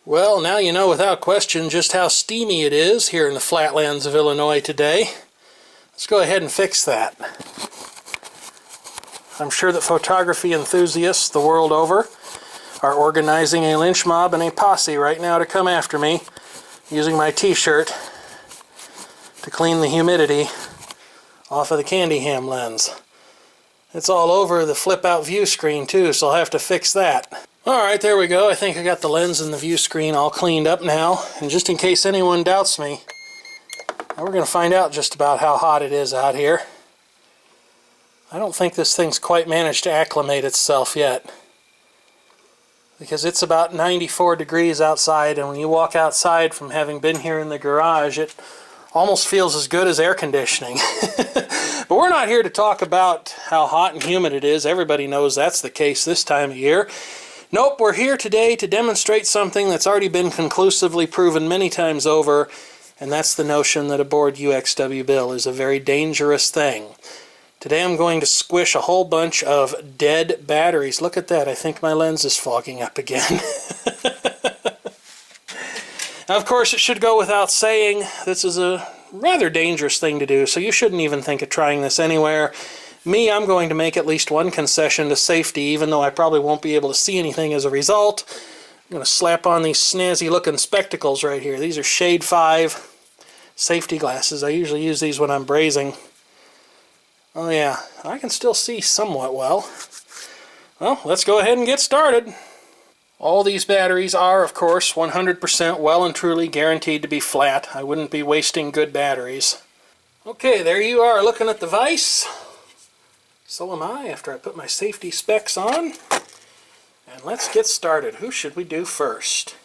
Well, now you know without question just how steamy it is here in the flatlands of Illinois today. Let's go ahead and fix that. I'm sure that photography enthusiasts the world over are organizing a lynch mob and a posse right now to come after me using my t-shirt to clean the humidity off of the candy ham lens. It's all over the flip-out view screen too, so I'll have to fix that. Alright, there we go. I think I got the lens and the view screen all cleaned up now. And just in case anyone doubts me, now we're going to find out just about how hot it is out here. I don't think this thing's quite managed to acclimate itself yet, because it's about 94 degrees outside, and when you walk outside from having been here in the garage, it almost feels as good as air conditioning. But we're not here to talk about how hot and humid it is. Everybody knows that's the case this time of year. Nope, we're here today to demonstrate something that's already been conclusively proven many times over, and that's the notion that aboard UXWBill is a very dangerous thing. Today I'm going to squish a whole bunch of dead batteries. Look at that, I think my lens is fogging up again. Now, of course, it should go without saying, this is a rather dangerous thing to do, so you shouldn't even think of trying this anywhere. Me, I'm going to make at least one concession to safety, even though I probably won't be able to see anything as a result. I'm going to slap on these snazzy looking spectacles right here. These are Shade 5 safety glasses. I usually use these when I'm brazing. Oh yeah, I can still see somewhat well. Well, let's go ahead and get started. All these batteries are, of course, 100% well and truly guaranteed to be flat. I wouldn't be wasting good batteries. Okay, there you are looking at the Vise. So am I after I put my safety specs on. And let's get started. Who should we do first?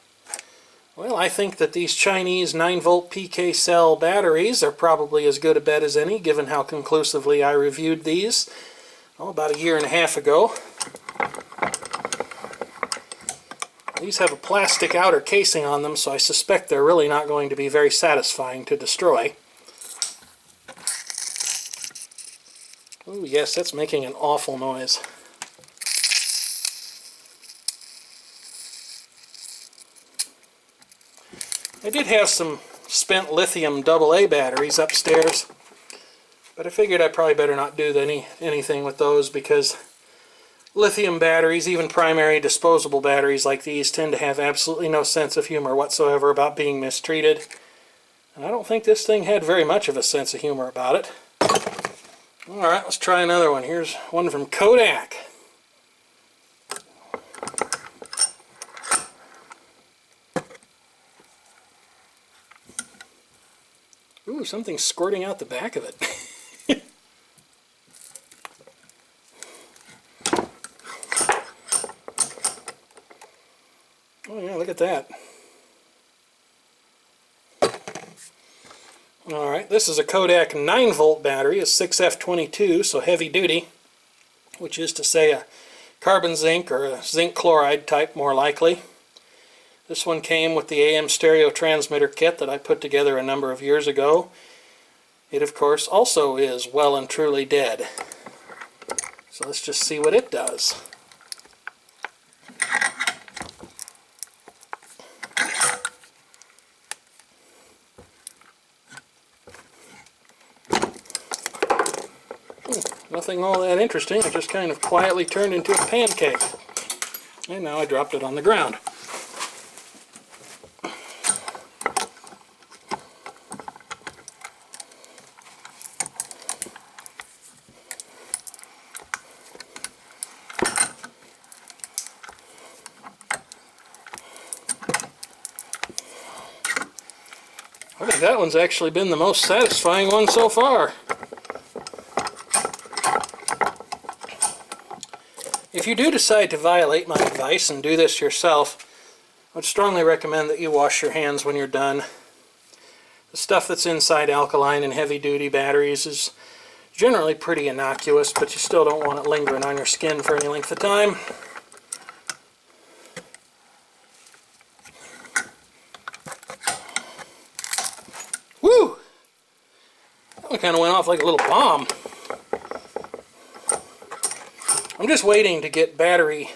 Well, I think that these Chinese 9-volt PKCell batteries are probably as good a bet as any, given how conclusively I reviewed these about a year and a half ago. These have a plastic outer casing on them, so I suspect they're really not going to be very satisfying to destroy. Oh yes, that's making an awful noise. I did have some spent lithium AA batteries upstairs, but I figured I'd probably better not do anything with those, because lithium batteries, even primary disposable batteries like these, tend to have absolutely no sense of humor whatsoever about being mistreated. And I don't think this thing had very much of a sense of humor about it. Alright, let's try another one. Here's one from Kodak. Ooh, something's squirting out the back of it. Oh yeah, look at that. Alright, this is a Kodak 9-volt battery, a 6F22, so heavy duty, which is to say a carbon zinc or a zinc chloride type more likely. This one came with the AM stereo transmitter kit that I put together a number of years ago. It, of course, also is well and truly dead. So let's just see what it does. Nothing all that interesting. It just kind of quietly turned into a pancake. And now I dropped it on the ground. I think that one's actually been the most satisfying one so far. If you do decide to violate my advice and do this yourself, I would strongly recommend that you wash your hands when you're done. The stuff that's inside alkaline and heavy-duty batteries is generally pretty innocuous, but you still don't want it lingering on your skin for any length of time. Woo! That one kind of went off like a little bomb. I'm just waiting to get battery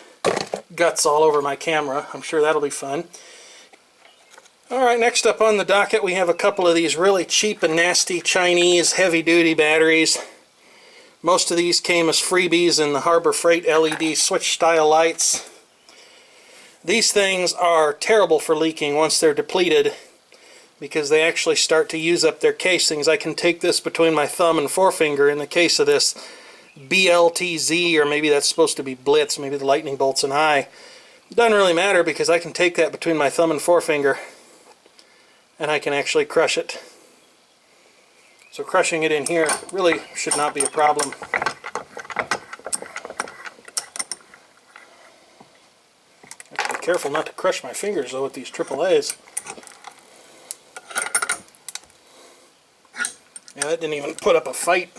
guts all over my camera. I'm sure that'll be fun. Alright, next up on the docket we have a couple of these really cheap and nasty Chinese heavy-duty batteries. Most of these came as freebies in the Harbor Freight LED switch style lights. These things are terrible for leaking once they're depleted because they actually start to use up their casings. I can take this between my thumb and forefinger in the case of this BLTZ, or maybe that's supposed to be Blitz, maybe the lightning bolt's an I. It doesn't really matter because I can take that between my thumb and forefinger and I can actually crush it. So crushing it in here really should not be a problem. I have to be careful not to crush my fingers though with these AAAs. Yeah, that didn't even put up a fight.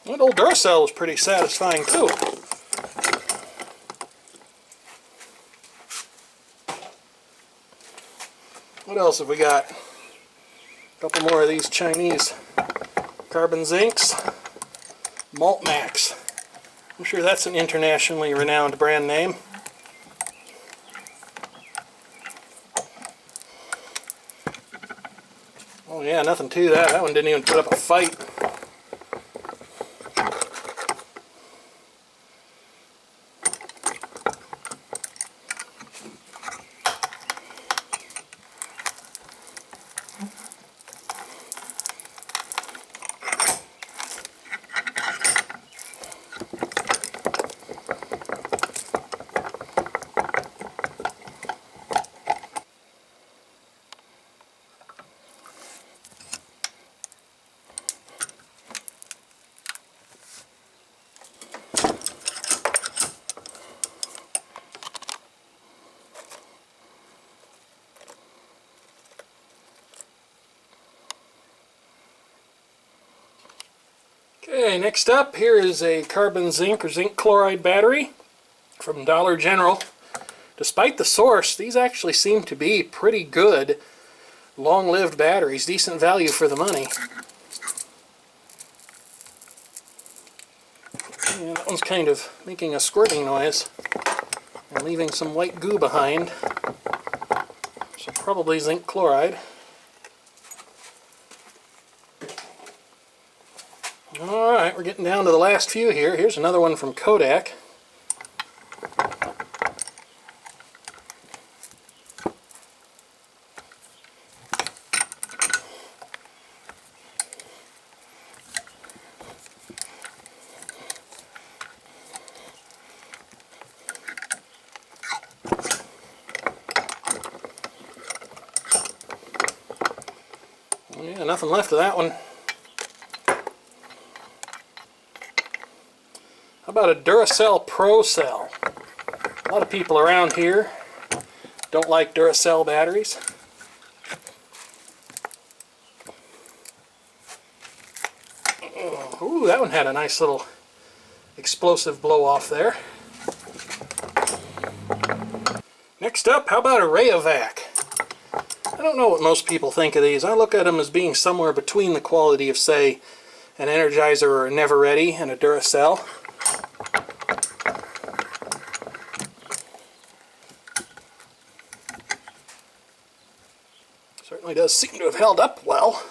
That old Duracell was pretty satisfying too. What else have we got? A couple more of these Chinese carbon zincs. Malt Max. I'm sure that's an internationally renowned brand name. Oh yeah, nothing to that. That one didn't even put up a fight. Okay, next up here is a carbon zinc or zinc chloride battery from Dollar General. Despite the source, these actually seem to be pretty good, long-lived batteries, decent value for the money. Yeah, that one's kind of making a squirting noise and leaving some white goo behind. So probably zinc chloride. Alright, we're getting down to the last few here. Here's another one from Kodak. Yeah, nothing left of that one. How about a Duracell Procell? A lot of people around here don't like Duracell batteries. Ooh, that one had a nice little explosive blow off there. Next up, how about a Rayovac? I don't know what most people think of these. I look at them as being somewhere between the quality of, say, an Energizer or a Never Ready and a Duracell. Certainly does seem to have held up well.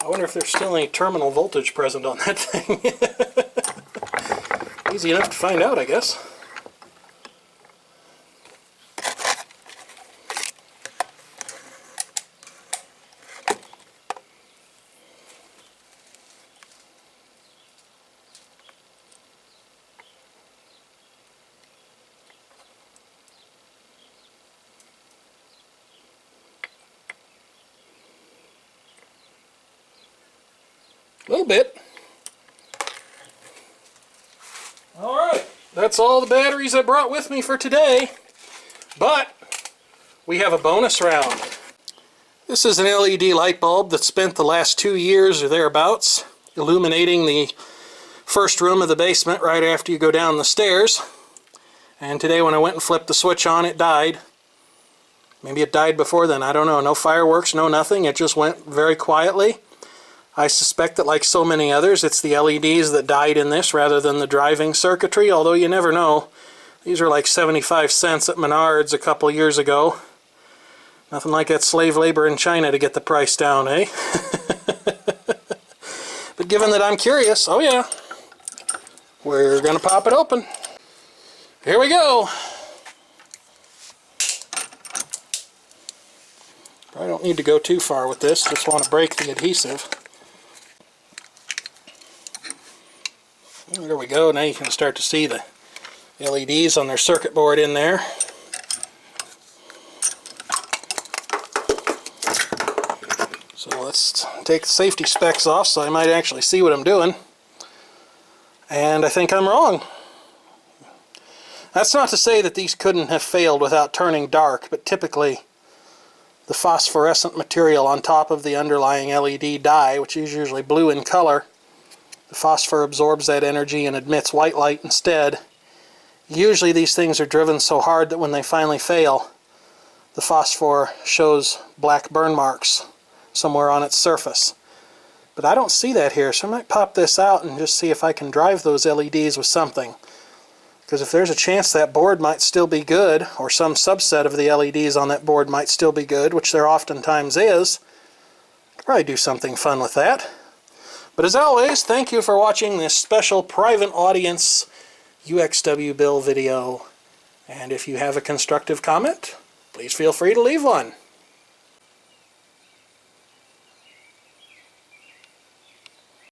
I wonder if there's still any terminal voltage present on that thing. Easy enough to find out, I guess. A little bit. Alright, that's all the batteries I brought with me for today. But we have a bonus round. This is an LED light bulb that spent the last 2 years or thereabouts illuminating the first room of the basement right after you go down the stairs. And today when I went and flipped the switch on, it died. Maybe it died before then, I don't know. No fireworks, no nothing. It just went very quietly. I suspect that, like so many others, it's the LEDs that died in this rather than the driving circuitry, although you never know. These are like 75 cents at Menards a couple years ago. Nothing like that slave labor in China to get the price down, eh? But given that I'm curious, oh yeah, we're going to pop it open. Here we go. I don't need to go too far with this, just want to break the adhesive. There we go, now you can start to see the LEDs on their circuit board in there. So let's take the safety specs off so I might actually see what I'm doing. And I think I'm wrong. That's not to say that these couldn't have failed without turning dark, but typically the phosphorescent material on top of the underlying LED dye, which is usually blue in color, the phosphor absorbs that energy and emits white light instead. Usually these things are driven so hard that when they finally fail, the phosphor shows black burn marks somewhere on its surface. But I don't see that here, so I might pop this out and just see if I can drive those LEDs with something. Because if there's a chance that board might still be good, or some subset of the LEDs on that board might still be good, which there oftentimes is, I could probably do something fun with that. But as always, thank you for watching this special private audience UXWBill video. And if you have a constructive comment, please feel free to leave one.